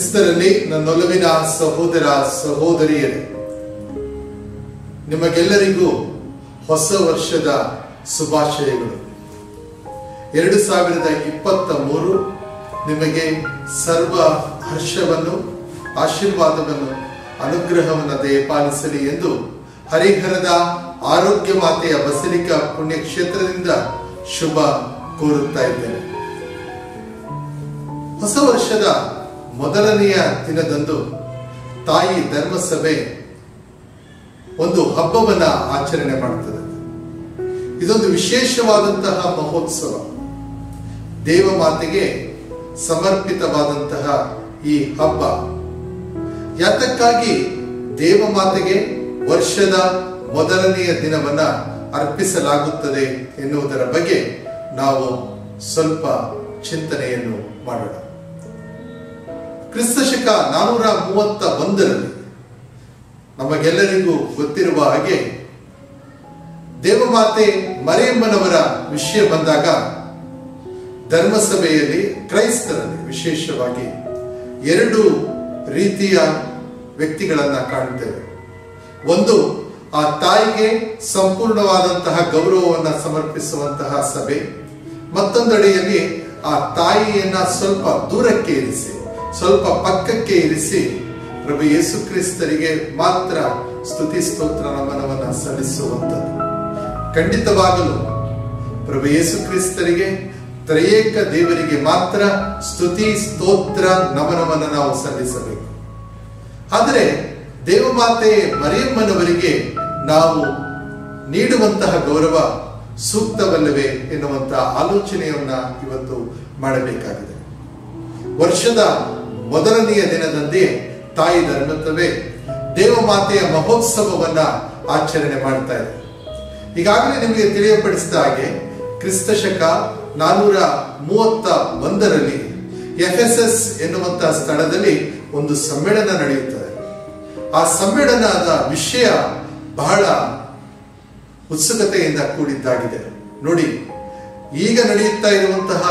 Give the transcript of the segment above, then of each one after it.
ಕ್ರಿಸ್ತರಲ್ಲಿ ನನ್ನೊಲವಿನ ಸಹೋದರ ಸಹೋದರಿಯರೇ, ನಿಮಗೆಲ್ಲರಿಗೂ ಹೊಸ ವರ್ಷದ ಶುಭಾಶಯಗಳು. 2023 ನಿಮಗೆ ಸರ್ವ ಹರ್ಷವನ್ನು, ಆಶೀರ್ವಾದವನ್ನು, ಅನುಗ್ರಹವನ್ನು ದಯಪಾಲಿಸಲಿ ಎಂದು ಹರಿಹರದ ಆರೋಗ್ಯ ಮಾತೆಯ ಬಸಲಿಕಾ ಪುಣ್ಯಕ್ಷೇತ್ರದಿಂದ ಶುಭ ಕೋರುತ್ತಾ ಇದ್ದೇನೆ. ಹೊಸ ವರ್ಷದ ಮೊದಲನೆಯ ದಿನದಂದು ತಾಯಿ ಧರ್ಮಸಭೆ ಒಂದು ಹಬ್ಬವನ್ನ ಆಚರಣೆ ಮಾಡುತ್ತದೆ. ಇದೊಂದು ವಿಶೇಷವಾದಂತಹ ಮಹೋತ್ಸವ, ದೇವಮಾತೆಗೆ ಸಮರ್ಪಿತವಾದಂತಹ ಈ ಹಬ್ಬ. ಯಾತಕ್ಕಾಗಿ ದೇವಮಾತೆಗೆ ವರ್ಷದ ಮೊದಲನೆಯ ದಿನವನ್ನ ಅರ್ಪಿಸಲಾಗುತ್ತದೆ ಎನ್ನುವುದರ ಬಗ್ಗೆ ನಾವು ಸ್ವಲ್ಪ ಚಿಂತನೆಯನ್ನು ಮಾಡೋಣ. ಕ್ರಿಸ್ತಶಕ 431ರಲ್ಲಿ ನಮಗೆಲ್ಲರಿಗೂ ಗೊತ್ತಿರುವ ಹಾಗೆ ದೇವಮಾತೆ ಮರಿಯಮ್ಮನವರ ವಿಷಯ ಬಂದಾಗ ಧರ್ಮಸಭೆಯಲ್ಲಿ ಕ್ರೈಸ್ತರಲ್ಲಿ ವಿಶೇಷವಾಗಿ 2 ರೀತಿಯ ವ್ಯಕ್ತಿಗಳನ್ನ ಕಾಣುತ್ತೇವೆ. ಒಂದು, ಆ ತಾಯಿಗೆ ಸಂಪೂರ್ಣವಾದಂತಹ ಗೌರವವನ್ನು ಸಮರ್ಪಿಸುವಂತಹ ಸಭೆ. ಮತ್ತೊಂದೆಡೆಯಲ್ಲಿ ಆ ತಾಯಿಯನ್ನ ಸ್ವಲ್ಪ ದೂರಕ್ಕೆ ಇರಿಸಿ, ಸ್ವಲ್ಪ ಪಕ್ಕಕ್ಕೆ ಇರಿಸಿ ಪ್ರಭು ಯೇಸು ಕ್ರಿಸ್ತರಿಗೆ ಮಾತ್ರ ಸ್ತುತಿ ಸ್ತೋತ್ರ ನಮನವನ್ನು ಸಲ್ಲಿಸುವಂಥದ್ದು. ಖಂಡಿತವಾಗಲು ಪ್ರಭು ಯೇಸು ಕ್ರಿಸ್ತರಿಗೆ, ತ್ರಯೇಕ ದೇವರಿಗೆ ಮಾತ್ರ ಸ್ತುತಿ ಸ್ತೋತ್ರ ನಮನವನ್ನು ನಾವು ಸಲ್ಲಿಸಬೇಕು. ಆದರೆ ದೇವಮಾತೆ ಮರಿಯಮ್ಮನವರಿಗೆ ನಾವು ನೀಡುವಂತಹ ಗೌರವ ಸೂಕ್ತವಲ್ಲವೇ ಎನ್ನುವಂತಹ ಆಲೋಚನೆಯನ್ನ ಇವತ್ತು ಮಾಡಬೇಕಾಗಿದೆ. ವರ್ಷದ ಮೊದಲನೆಯ ದಿನದಂದೇ ತಾಯಿ ಧರ್ಮಸಭೆ ದೇವಮಾತೆಯ ಮಹೋತ್ಸವವನ್ನ ಆಚರಣೆ ಮಾಡ್ತಾ ಇದೆ. ಈಗಾಗಲೇ ನಿಮಗೆ ತಿಳಿಯಪಡಿಸಿದ ಹಾಗೆ ಕ್ರಿಸ್ತಶಕ 431ರಲ್ಲಿ ಎಫೆಸಸ್ ಎನ್ನುವಂತಹ ಸ್ಥಳದಲ್ಲಿ ಒಂದು ಸಮ್ಮೇಳನ ನಡೆಯುತ್ತದೆ. ಆ ಸಮ್ಮೇಳನದ ವಿಷಯ ಬಹಳ ಉತ್ಸುಕತೆಯಿಂದ ಕೂಡಿದ್ದಾಗಿದೆ. ನೋಡಿ, ಈಗ ನಡೆಯುತ್ತಾ ಇರುವಂತಹ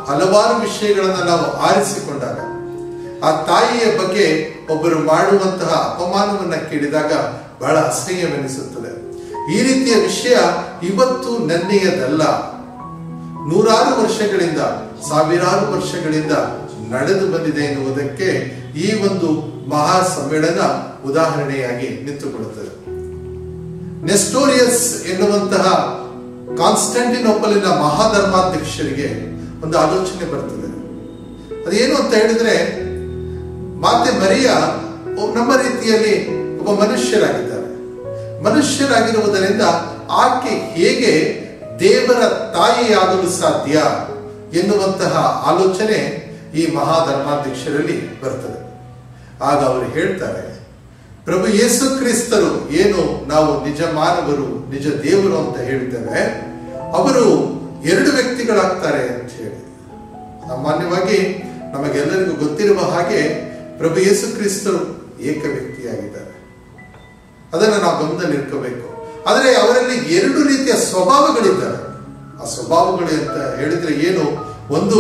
ಹಲವಾರು ವಿಷಯಗಳನ್ನು ನಾವು ಆರಿಸಿಕೊಂಡಾಗ, ಆ ತಾಯಿಯ ಬಗ್ಗೆ ಒಬ್ಬರು ಮಾಡುವಂತಹ ಅಪಮಾನವನ್ನ ಕೇಳಿದಾಗ ಬಹಳ ಅಸಹ್ಯವೆನಿಸುತ್ತದೆ. ಈ ರೀತಿಯ ವಿಷಯ ಇವತ್ತು ನೆನ್ನೆಯದಲ್ಲ, ನೂರಾರು ವರ್ಷಗಳಿಂದ, ಸಾವಿರಾರು ವರ್ಷಗಳಿಂದ ನಡೆದು ಬಂದಿದೆ ಎನ್ನುವುದಕ್ಕೆ ಈ ಒಂದು ಮಹಾ ಸಮ್ಮೇಳನ ಉದಾಹರಣೆಯಾಗಿ ನಿಂತುಕೊಳ್ಳುತ್ತದೆ. ನೆಸ್ಟೋರಿಯಸ್ ಎನ್ನುವಂತಹ ಕಾನ್ಸ್ಟಾಂಟಿನೋಪಲಿನ ಮಹಾಧರ್ಮಾಧ್ಯಕ್ಷರಿಗೆ ಒಂದು ಆಲೋಚನೆ ಬರ್ತದೆ. ಅದೇನು ಅಂತ ಹೇಳಿದ್ರೆ, ಮಾತೆ ಮರಿಯ ನಮ್ಮ ರೀತಿಯಲ್ಲಿ ಒಬ್ಬ ಮನುಷ್ಯರಾಗಿರುವುದರಿಂದ ಆಕೆ ಹೇಗೆ ದೇವರ ತಾಯಿಯಾಗಲು ಸಾಧ್ಯ ಎನ್ನುವಂತಹ ಆಲೋಚನೆ ಈ ಮಹಾಧರ್ಮಾಧ್ಯಕ್ಷರಲ್ಲಿ ಬರ್ತದೆ. ಆಗ ಅವರು ಹೇಳ್ತಾರೆ, ಪ್ರಭು ಯೇಸು ಕ್ರಿಸ್ತರು ಏನು ನಾವು ನಿಜ ಮಾನವರು, ನಿಜ ದೇವರು ಅಂತ ಹೇಳ್ತೇವೆ, ಅವರು 2 ವ್ಯಕ್ತಿಗಳಾಗ್ತಾರೆ ಅಂತ ಹೇಳಿ. ಸಾಮಾನ್ಯವಾಗಿ ನಮಗೆಲ್ಲರಿಗೂ ಗೊತ್ತಿರುವ ಹಾಗೆ ಪ್ರಭು ಯೇಸು ಕ್ರಿಸ್ತರು ಏಕ ವ್ಯಕ್ತಿಯಾಗಿದ್ದಾರೆ. ಅದನ್ನು ನಾವು ಗಮನದಲ್ಲಿಟ್ಕೋಬೇಕು. ಆದರೆ ಅವರಲ್ಲಿ 2 ರೀತಿಯ ಸ್ವಭಾವಗಳಿದ್ದಾರೆ. ಆ ಸ್ವಭಾವಗಳು ಅಂತ ಹೇಳಿದ್ರೆ ಏನು? ಒಂದು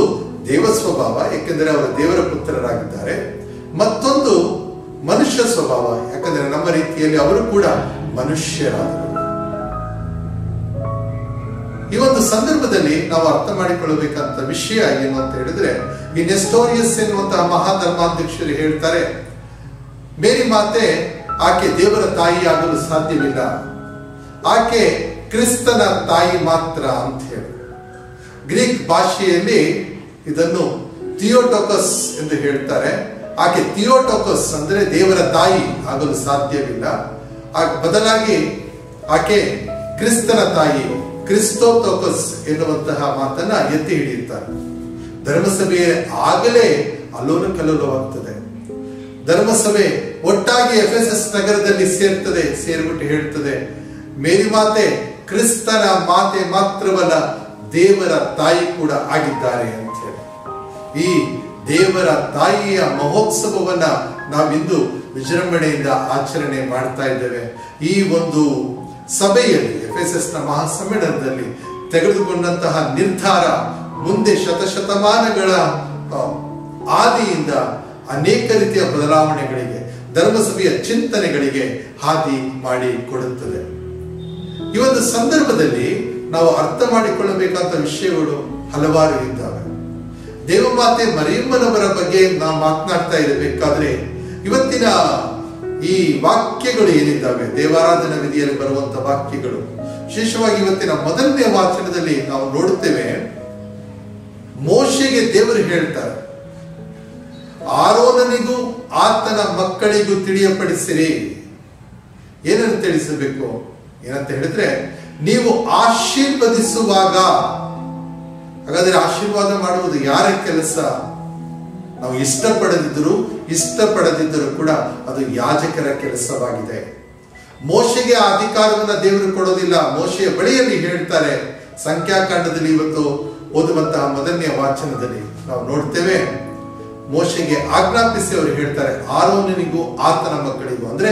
ದೇವ ಸ್ವಭಾವ, ಏಕೆಂದರೆ ಅವರು ದೇವರ ಪುತ್ರರಾಗಿದ್ದಾರೆ. ಮತ್ತೊಂದು ಮನುಷ್ಯ ಸ್ವಭಾವ, ಯಾಕಂದ್ರೆ ನಮ್ಮ ರೀತಿಯಲ್ಲಿ ಅವರು ಕೂಡ ಮನುಷ್ಯರಾದರು. ಈ ಒಂದು ಸಂದರ್ಭದಲ್ಲಿ ನಾವು ಅರ್ಥ ಮಾಡಿಕೊಳ್ಳಬೇಕಂತ ವಿಷಯ ಏನು ಅಂತ ಹೇಳಿದ್ರೆ, ಈ ನೆಸ್ಟೋರಿಯಸ್ ಎನ್ನುವಂತಹ ಮಹಾಧರ್ಮಾಧ್ಯಕ್ಷರು ಹೇಳ್ತಾರೆ, ಮೇರಿ ಮಾತೆ ಆಕೆ ದೇವರ ತಾಯಿ ಆಗಲು ಸಾಧ್ಯವಿಲ್ಲ, ಆಕೆ ಕ್ರಿಸ್ತನ ತಾಯಿ ಮಾತ್ರ ಅಂತ ಹೇಳಿ. ಗ್ರೀಕ್ ಭಾಷೆಯಲ್ಲಿ ಇದನ್ನು ಥಿಯೋಟೋಕಸ್ ಎಂದು ಹೇಳ್ತಾರೆ. ಆಕೆ ಥಿಯೋಟೋಕಸ್ ಅಂದ್ರೆ ದೇವರ ತಾಯಿ ಆಗಲು ಸಾಧ್ಯವಿಲ್ಲ, ಬದಲಾಗಿ ಆಕೆ ಕ್ರಿಸ್ತನ ತಾಯಿ, ಕ್ರಿಸ್ತೋಟೋಕಸ್ ಎನ್ನುವಂತಹ ಮಾತನ್ನ ಎತ್ತಿ ಹಿಡಿಯುತ್ತಾರೆ. ಧರ್ಮಸಭೆ ಆಗಲೇ ಅಲ್ಲೋಲ ಕಲ್ಲೋಲವಾಗ್ತದೆ. ಧರ್ಮಸಭೆ ಒಟ್ಟಾಗಿ ಎಫೆಸಸ್ ನಗರದಲ್ಲಿ ಸೇರ್ಬಿಟ್ಟು ಹೇಳ್ತದೆ, ಮೇರಿ ಮಾತೆ ಕ್ರಿಸ್ತನ ಮಾತೆ ಮಾತ್ರವಲ್ಲ, ದೇವರ ತಾಯಿ ಕೂಡ ಆಗಿದ್ದಾರೆ ಅಂತ ಹೇಳಿ. ಈ ದೇವರ ತಾಯಿಯ ಮಹೋತ್ಸವವನ್ನ ನಾವಿಂದು ವಿಜೃಂಭಣೆಯಿಂದ ಆಚರಣೆ ಮಾಡ್ತಾ ಇದ್ದೇವೆ. ಈ ಒಂದು ಸಭೆಯಲ್ಲಿ, ಎಫೆಸಸ್ನ ಮಹಾಸಮ್ಮೇಳನದಲ್ಲಿ ತೆಗೆದುಕೊಂಡಂತಹ ನಿರ್ಧಾರ ಮುಂದೆ ಶತಶತಮಾನಗಳ ಆದಿಯಿಂದ ಅನೇಕ ರೀತಿಯ ಬದಲಾವಣೆಗಳಿಗೆ, ಧರ್ಮಸಭೆಯ ಚಿಂತನೆಗಳಿಗೆ ಹಾದಿ ಮಾಡಿ ಕೊಡುತ್ತದೆ. ಈ ಒಂದು ಸಂದರ್ಭದಲ್ಲಿ ನಾವು ಅರ್ಥ ಮಾಡಿಕೊಳ್ಳಬೇಕಾದ ವಿಷಯಗಳು ಹಲವಾರು ಇದ್ದಾವೆ. ದೇವಮಾತೆ ಮರಿಯಮ್ಮನವರ ಬಗ್ಗೆ ನಾವು ಮಾತನಾಡ್ತಾ ಇರಬೇಕಾದ್ರೆ ಇವತ್ತಿನ ಈ ವಾಕ್ಯಗಳು ಏನಿದ್ದಾವೆ, ದೇವಾರಾಧನಾ ವಿಧಿಯಲ್ಲಿ ಬರುವಂತಹ ವಾಕ್ಯಗಳು, ವಿಶೇಷವಾಗಿ ಇವತ್ತಿನ ಮೊದಲನೇ ವಾಚನದಲ್ಲಿ ನಾವು ನೋಡುತ್ತೇವೆ, ಮೋಶೆಗೆ ದೇವರು ಹೇಳ್ತಾರೆ, ಆರೋನನಿಗೂ ಆತನ ಮಕ್ಕಳಿಗೂ ತಿಳಿಯಪಡಿಸಿರಿ. ಏನನ್ನು ತಿಳಿಸಬೇಕು? ಏನಂತ ಹೇಳಿದ್ರೆ, ನೀವು ಆಶೀರ್ವದಿಸುವಾಗ, ಹಾಗಾದ್ರೆ ಆಶೀರ್ವಾದ ಮಾಡುವುದು ಯಾರ ಕೆಲಸ? ನಾವು ಇಷ್ಟಪಡದಿದ್ದರೂ ಕೂಡ ಅದು ಯಾಜಕರ ಕೆಲಸವಾಗಿದೆ. ಮೋಶೆಗೆ ಆ ಅಧಿಕಾರವನ್ನ ದೇವರು ಕೊಡೋದಿಲ್ಲ. ಮೋಶೆಯ ಬಳಿಯಲ್ಲಿ ಹೇಳ್ತಾರೆ, ಸಂಖ್ಯಾಕಾಂಡದಲ್ಲಿ ಇವತ್ತು ಓದುವಂತಹ ಮೊದಲನೆಯ ವಾಚನದಲ್ಲಿ ನಾವು ನೋಡ್ತೇವೆ, ಮೋಶೆಗೆ ಆಜ್ಞಾಪಿಸಿ ಅವರು ಹೇಳ್ತಾರೆ, ಆರೋನನಿಗೂ ಆತನ ಮಕ್ಕಳಿಗೂ, ಅಂದ್ರೆ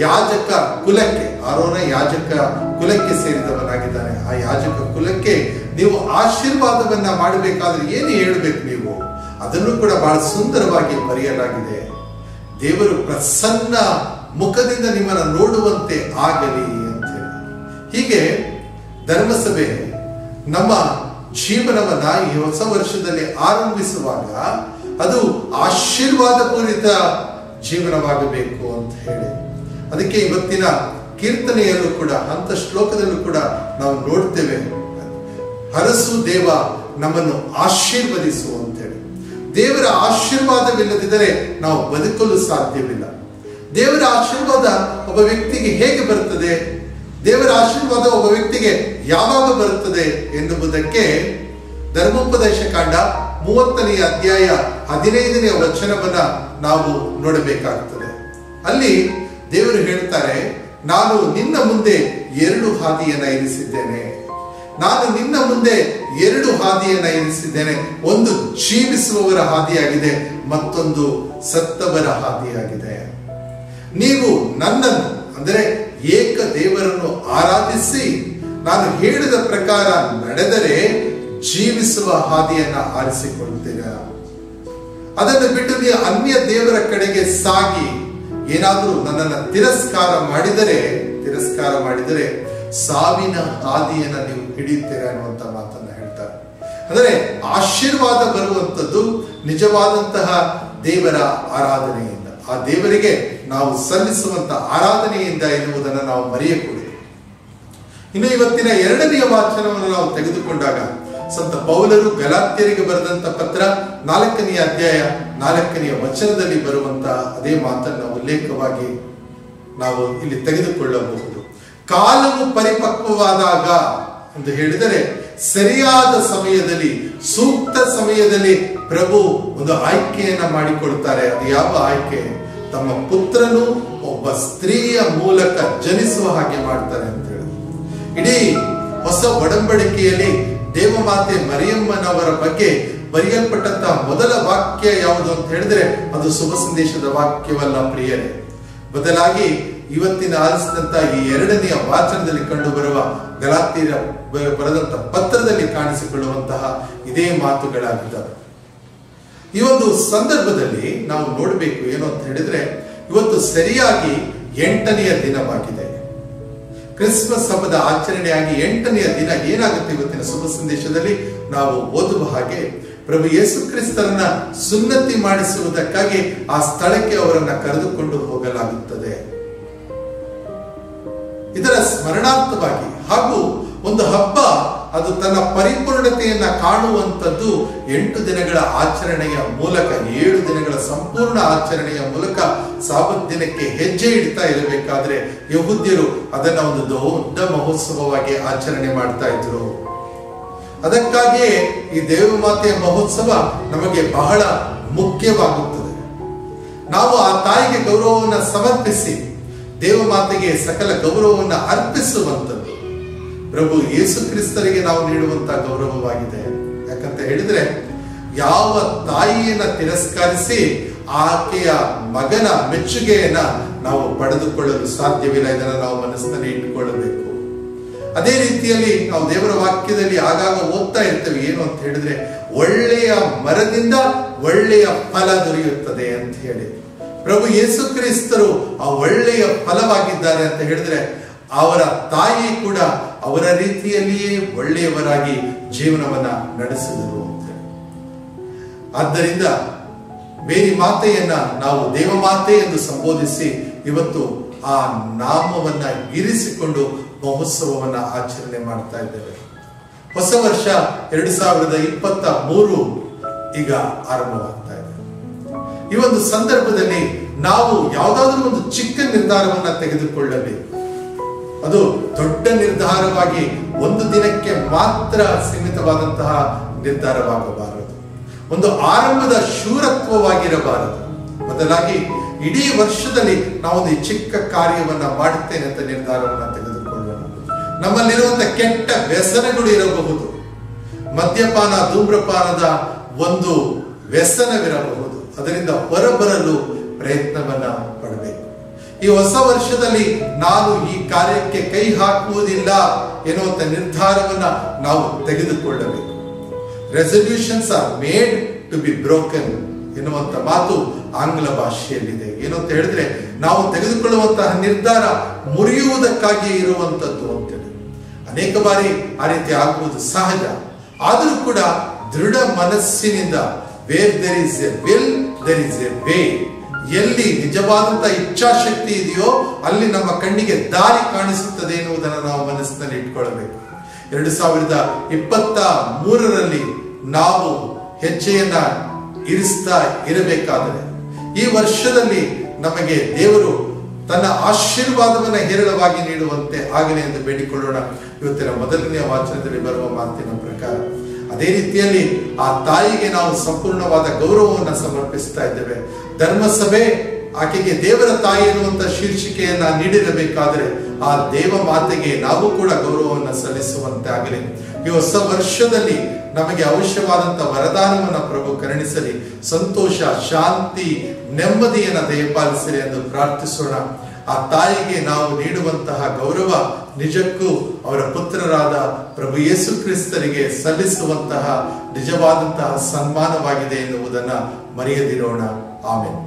ಯಾಜಕ ಕುಲಕ್ಕೆ, ಆರೋನ ಯಾಜಕ ಕುಲಕ್ಕೆ ಸೇರಿದವನಾಗಿದ್ದಾನೆ. ಆ ಯಾಜಕ ಕುಲಕ್ಕೆ ನೀವು ಆಶೀರ್ವಾದವನ್ನ ಮಾಡಬೇಕಾದ್ರೆ ಏನು ಹೇಳಬೇಕು? ನೀವು ಅದನ್ನು ಕೂಡ ಬಹಳ ಸುಂದರವಾಗಿ ಬರೆಯಲಾಗಿದೆ. ದೇವರು ಪ್ರಸನ್ನ ಮುಖದಿಂದ ನಿಮ್ಮನ್ನು ನೋಡುವಂತೆ ಆಗಲಿ ಅಂತ ಹೇಳಿ. ಹೀಗೆ ಧರ್ಮಸಭೆ ನಮ್ಮ ಜೀವನವನ್ನ ಈ ಹೊಸ ವರ್ಷದಲ್ಲಿ ಆರಂಭಿಸುವಾಗ ಅದು ಆಶೀರ್ವಾದ ಪೂರಿತ ಜೀವನವಾಗಬೇಕು ಅಂತ ಹೇಳಿ, ಅದಕ್ಕೆ ಇವತ್ತಿನ ಕೀರ್ತನೆಯಲ್ಲೂ ಕೂಡ ಅಂತ ಶ್ಲೋಕದಲ್ಲೂ ಕೂಡ ನಾವು ನೋಡ್ತೇವೆ, ಹರಸು ದೇವ ನಮ್ಮನ್ನು ಆಶೀರ್ವದಿಸು ಅಂತೇಳಿ. ದೇವರ ಆಶೀರ್ವಾದವಿಲ್ಲದಿದ್ದರೆ ನಾವು ಬದುಕಲು ಸಾಧ್ಯವಿಲ್ಲ. ದೇವರ ಆಶೀರ್ವಾದ ಒಬ್ಬ ವ್ಯಕ್ತಿಗೆ ಹೇಗೆ ಬರುತ್ತದೆ, ದೇವರ ಆಶೀರ್ವಾದ ಒಬ್ಬ ವ್ಯಕ್ತಿಗೆ ಯಾವಾಗ ಬರುತ್ತದೆ ಎನ್ನುವುದಕ್ಕೆ ಧರ್ಮೋಪದೇಶ ಕಾಂಡ 30ನೇ ಅಧ್ಯಾಯ 15ನೇ ವಚನವನ್ನ ನಾವು ನೋಡಬೇಕಾಗುತ್ತದೆ. ಅಲ್ಲಿ ದೇವರು ಹೇಳ್ತಾರೆ, ನಾನು ನಿನ್ನ ಮುಂದೆ 2 ಹಾದಿಯನ್ನ ಇರಿಸಿದ್ದೇನೆ. ನಾನು ನಿನ್ನ ಮುಂದೆ 2 ಹಾದಿಯನ್ನ ಇರಿಸಿದ್ದೇನೆ. ಒಂದು ಜೀವಿಸುವವರ ಹಾದಿಯಾಗಿದೆ, ಮತ್ತೊಂದು ಸತ್ತವರ ಹಾದಿಯಾಗಿದೆ. ನೀವು ನನ್ನನ್ನು, ಅಂದರೆ ಏಕ ದೇವರನ್ನು ಆರಾಧಿಸಿ ನಾನು ಹೇಳಿದ ಪ್ರಕಾರ ನಡೆದರೆ ಜೀವಿಸುವ ಹಾದಿಯನ್ನ ಆರಿಸಿಕೊಳ್ಳುತ್ತೀರಾ. ಅದನ್ನು ಬಿಟ್ಟು ನೀವು ಅನ್ಯ ದೇವರ ಕಡೆಗೆ ಸಾಗಿ ಏನಾದರೂ ನನ್ನನ್ನು ತಿರಸ್ಕಾರ ಮಾಡಿದರೆ ಸಾವಿನ ಹಾದಿಯನ್ನ ನೀವು ಹಿಡಿಯುತ್ತೀರಾ ಅನ್ನುವಂತ ಮಾತನ್ನ ಹೇಳ್ತಾರೆ. ಅಂದರೆ ಆಶೀರ್ವಾದ ಬರುವಂತದ್ದು ನಿಜವಾದಂತಹ ದೇವರ ಆರಾಧನೆಯಿಂದ, ಆ ದೇವರಿಗೆ ನಾವು ಸಲ್ಲಿಸುವಂತ ಆರಾಧನೆಯಿಂದ ಎನ್ನುವುದನ್ನು ನಾವು ಮರೆಯಕೂಡದು. ಇನ್ನು ಇವತ್ತಿನ 2ನೆಯ ವಾಚನವನ್ನು ನಾವು ತೆಗೆದುಕೊಂಡಾಗ, ಸಂತ ಪೌಲರು ಗಲಾತ್ಯರಿಗೆ ಬರೆದಂತ ಪತ್ರ 4ನೇ ಅಧ್ಯಾಯ 4ನೇ ವಚನದಲ್ಲಿ ಬರುವಂತಹ ಅದೇ ಮಾತನ್ನು ಉಲ್ಲೇಖವಾಗಿ ನಾವು ಇಲ್ಲಿ ತೆಗೆದುಕೊಳ್ಳಬಹುದು. ಕಾಲವು ಪರಿಪಕ್ವವಾದಾಗ ಎಂದು ಹೇಳಿದರೆ ಸರಿಯಾದ ಸಮಯದಲ್ಲಿ, ಸೂಕ್ತ ಸಮಯದಲ್ಲಿ ಪ್ರಭು ಒಂದು ಆಯ್ಕೆಯನ್ನ ಮಾಡಿಕೊಡ್ತಾರೆ. ಅದು ಯಾವ ಆಯ್ಕೆ? ತಮ್ಮ ಪುತ್ರನು ಒಬ್ಬ ಸ್ತ್ರೀಯ ಮೂಲಕ ಜನಿಸುವ ಹಾಗೆ ಮಾಡ್ತಾರೆ ಅಂತ ಹೇಳಿ. ಇಡೀ ಹೊಸ ಒಡಂಬಡಿಕೆಯಲ್ಲಿ ದೇವಮಾತೆ ಮರಿಯಮ್ಮನವರ ಬಗ್ಗೆ ಬರೆಯಲ್ಪಟ್ಟಂತಹ ಮೊದಲ ವಾಕ್ಯ ಯಾವುದು ಅಂತ ಹೇಳಿದ್ರೆ ಅದು ಶುಭ ಸಂದೇಶದ ವಾಕ್ಯವಲ್ಲ ಪ್ರಿಯರೇ. ಬದಲಾಗಿ ಇವತ್ತಿನ ಆಲಿಸಿದಂತ ಈ 2ನೆಯ ವಾಚನದಲ್ಲಿ ಕಂಡು ಬರುವ ಗಲಾತ್ಯರ ಬರೆದಂತ ಪತ್ರದಲ್ಲಿ ಕಾಣಿಸಿಕೊಳ್ಳುವಂತಹ ಇದೇ ಮಾತುಗಳಾಗಿದ್ದಾವೆ. ಈ ಒಂದು ಸಂದರ್ಭದಲ್ಲಿ ನಾವು ನೋಡಬೇಕು ಏನು ಅಂತ ಹೇಳಿದ್ರೆ, ಇವತ್ತು ಸರಿಯಾಗಿ 8ನೆಯ ದಿನವಾಗಿದೆ. ಕ್ರಿಸ್ಮಸ್ ಹಬ್ಬದ ಆಚರಣೆಯಾಗಿ 8ನೆಯ ದಿನ ಏನಾಗುತ್ತೆ ಇವತ್ತಿನ ಶುಭ ಸಂದೇಶದಲ್ಲಿ ನಾವು ಓದುವ ಹಾಗೆ, ಪ್ರಭು ಯೇಸು ಕ್ರಿಸ್ತರನ್ನ ಸುನ್ನತಿ ಮಾಡಿಸುವುದಕ್ಕಾಗಿ ಆ ಸ್ಥಳಕ್ಕೆ ಅವರನ್ನ ಕರೆದುಕೊಂಡು ಹೋಗಲಾಗುತ್ತದೆ. ಇದರ ಸ್ಮರಣಾರ್ಥವಾಗಿ ಹಾಗೂ ಒಂದು ಹಬ್ಬ ಅದು ತನ್ನ ಪರಿಪೂರ್ಣತೆಯನ್ನ ಕಾಣುವಂಥದ್ದು 8 ದಿನಗಳ ಆಚರಣೆಯ ಮೂಲಕ, 7 ದಿನಗಳ ಸಂಪೂರ್ಣ ಆಚರಣೆಯ ಮೂಲಕ ಸಾಬತ್ ದಿನಕ್ಕೆ ಹೆಜ್ಜೆ ಇಡ್ತಾ ಇರಬೇಕಾದ್ರೆ ಯಹೂದ್ಯರು ಅದನ್ನ ಒಂದು ದೊಡ್ಡ ಮಹೋತ್ಸವವಾಗಿ ಆಚರಣೆ ಮಾಡ್ತಾ ಇದ್ರು. ಅದಕ್ಕಾಗಿಯೇ ಈ ದೇವಮಾತೆಯ ಮಹೋತ್ಸವ ನಮಗೆ ಬಹಳ ಮುಖ್ಯವಾಗುತ್ತದೆ. ನಾವು ಆ ತಾಯಿಗೆ ಗೌರವವನ್ನು ಸಮರ್ಪಿಸಿ ದೇವಮಾತೆಗೆ ಸಕಲ ಗೌರವವನ್ನು ಅರ್ಪಿಸುವಂಥದ್ದು ಪ್ರಭು ಯೇಸು ಕ್ರಿಸ್ತರಿಗೆ ನಾವು ನೀಡುವಂತಹ ಗೌರವವಾಗಿದೆ. ಯಾಕಂತ ಹೇಳಿದ್ರೆ, ಯಾವ ತಾಯಿಯನ್ನ ತಿರಸ್ಕರಿಸಿ ಆಕೆಯ ಮಗನ ಮೆಚ್ಚುಗೆಯನ್ನ ನಾವು ಪಡೆದುಕೊಳ್ಳಲು ಸಾಧ್ಯವಿಲ್ಲ. ಇದನ್ನು ನಾವು ಮನಸ್ಸಿನಲ್ಲಿ ಇಟ್ಟುಕೊಳ್ಳಬೇಕು. ಅದೇ ರೀತಿಯಲ್ಲಿ ನಾವು ದೇವರ ವಾಕ್ಯದಲ್ಲಿ ಆಗಾಗ ಓದ್ತಾ ಇರ್ತೇವೆ, ಏನು ಅಂತ ಹೇಳಿದ್ರೆ, ಒಳ್ಳೆಯ ಮರದಿಂದ ಒಳ್ಳೆಯ ಫಲ ದೊರೆಯುತ್ತದೆ ಅಂತ ಹೇಳಿ. ಪ್ರಭು ಯೇಸು ಕ್ರಿಸ್ತರು ಆ ಒಳ್ಳೆಯ ಫಲವಾಗಿದ್ದಾರೆ ಅಂತ ಹೇಳಿದ್ರೆ ಅವರ ತಾಯಿ ಕೂಡ ಅವರ ರೀತಿಯಲ್ಲಿಯೇ ಒಳ್ಳೆಯವರಾಗಿ ಜೀವನವನ್ನ ನಡೆಸಿದರು ಅಂತ. ಆದ್ದರಿಂದ ಮೇರಿ ಮಾತೆಯನ್ನ ನಾವು ದೇವಮಾತೆ ಎಂದು ಸಂಬೋಧಿಸಿ ಇವತ್ತು ಆ ನಾಮವನ್ನ ಇರಿಸಿಕೊಂಡು ಮಹೋತ್ಸವವನ್ನ ಆಚರಣೆ ಮಾಡ್ತಾ ಇದ್ದೇವೆ. ಹೊಸ ವರ್ಷ 2023 ಈಗ ಆರಂಭವಾಗ್ತಾ ಇದೆ. ಈ ಒಂದು ಸಂದರ್ಭದಲ್ಲಿ ನಾವು ಯಾವುದಾದ್ರೂ ಒಂದು ಚಿಕ್ಕ ನಿರ್ಧಾರವನ್ನ ತೆಗೆದುಕೊಳ್ಳಬೇಕು. ಅದು ದೊಡ್ಡ ನಿರ್ಧಾರವಾಗಿ ಒಂದು ದಿನಕ್ಕೆ ಮಾತ್ರ ಸೀಮಿತವಾದಂತಹ ನಿರ್ಧಾರವಾಗಬಾರದು. ಒಂದು ಆರಂಭದ ಶೂರತ್ವವಾಗಿರಬಾರದು. ಬದಲಾಗಿ ಇಡೀ ವರ್ಷದಲ್ಲಿ ನಾವೊಂದು ಚಿಕ್ಕ ಕಾರ್ಯವನ್ನ ಮಾಡುತ್ತೇನೆ ಅಂತ ನಿರ್ಧಾರವನ್ನ ತೆಗೆದುಕೊಳ್ಳೋಣ. ನಮ್ಮಲ್ಲಿರುವಂತಹ ಕೆಟ್ಟ ವ್ಯಸನಗಳು ಇರಬಹುದು. ಮದ್ಯಪಾನ, ಧೂಮ್ರಪಾನದ ಒಂದು ವ್ಯಸನವಿರಬಹುದು. ಅದರಿಂದ ಹೊರಬರಲು ಪ್ರಯತ್ನವನ್ನ ಪಡಬೇಕು. ಈ ಹೊಸ ವರ್ಷದಲ್ಲಿ ನಾನು ಈ ಕಾರ್ಯಕ್ಕೆ ಕೈ ಹಾಕುವುದಿಲ್ಲ ಎನ್ನುವಂತ ನಿರ್ಧಾರವನ್ನ ನಾವು ತೆಗೆದುಕೊಳ್ಳಬೇಕು. Resolutions are made to be broken ಎನ್ನುವಂತ ಮಾತು ಆಂಗ್ಲ ಭಾಷೆಯಲ್ಲಿದೆ. ಏನು ಅಂತ ಹೇಳಿದ್ರೆ ನಾವು ತೆಗೆದುಕೊಳ್ಳುವಂತಹ ನಿರ್ಧಾರ ಮುರಿಯುವುದಕ್ಕಾಗಿ ಇರುವಂತದ್ದು ಅಂತೇಳಿ. ಅನೇಕ ಬಾರಿ ಆ ರೀತಿ ಆಗುವುದು ಸಹಜ. ಆದರೂ ಕೂಡ ದೃಢ ಮನಸ್ಸಿನಿಂದ where there is a will there is a way, ಎಲ್ಲಿ ನಿಜವಾದಂತಹ ಇಚ್ಛಾಶಕ್ತಿ ಇದೆಯೋ ಅಲ್ಲಿ ನಮ್ಮ ಕಣ್ಣಿಗೆ ದಾರಿ ಕಾಣಿಸುತ್ತದೆ ಎನ್ನುವುದನ್ನು ನಾವು ಮನಸ್ಸಿನಲ್ಲಿ ಇಟ್ಕೊಳ್ಬೇಕು. 2023ರಲ್ಲಿ ನಾವು ಹೆಜ್ಜೆಯನ್ನ ಇರಿಸ್ತಾ ಇರಬೇಕಾದರೆ ಈ ವರ್ಷದಲ್ಲಿ ನಮಗೆ ದೇವರು ತನ್ನ ಆಶೀರ್ವಾದವನ್ನ ಹೇರಳವಾಗಿ ನೀಡುವಂತೆ ಆಗಲಿ ಎಂದು ಬೇಡಿಕೊಳ್ಳೋಣ. ಇವತ್ತಿನ ಮೊದಲನೆಯ ವಾಚನದಲ್ಲಿ ಬರುವ ಮಾತಿನ ಪ್ರಕಾರ ಅದೇ ರೀತಿಯಲ್ಲಿ ಆ ತಾಯಿಗೆ ನಾವು ಸಂಪೂರ್ಣವಾದ ಗೌರವವನ್ನು ಸಮರ್ಪಿಸ್ತಾ ಇದ್ದೇವೆ. ಧರ್ಮಸಭೆ ಆಕೆಗೆ ದೇವರ ತಾಯಿ ಎನ್ನುವಂತ ಶೀರ್ಷಿಕೆಯನ್ನ ನೀಡಿರಬೇಕಾದರೆ ಆ ದೇವ ಮಾತೆಗೆ ನಾವು ಕೂಡ ಗೌರವವನ್ನು ಸಲ್ಲಿಸುವಂತೆ ಆಗಲಿ. ಈ ಹೊಸ ವರ್ಷದಲ್ಲಿ ನಮಗೆ ಅವಶ್ಯವಾದಂತಹ ವರದಾನವನ್ನ ಪ್ರಭು ಕರುಣಿಸಲಿ. ಸಂತೋಷ, ಶಾಂತಿ, ನೆಮ್ಮದಿಯನ್ನ ದಯಪಾಲಿಸಲಿ ಎಂದು ಪ್ರಾರ್ಥಿಸೋಣ. ಆ ತಾಯಿಗೆ ನಾವು ನೀಡುವಂತಹ ಗೌರವ ನಿಜಕ್ಕೂ ಅವರ ಪುತ್ರರಾದ ಪ್ರಭು ಯೇಸು ಕ್ರಿಸ್ತರಿಗೆ ಸಲ್ಲಿಸುವಂತಹ ನಿಜವಾದಂತಹ ಸನ್ಮಾನವಾಗಿದೆ ಎನ್ನುವುದನ್ನ ಮರೆಯದಿರೋಣ. ಆಮೆನ್.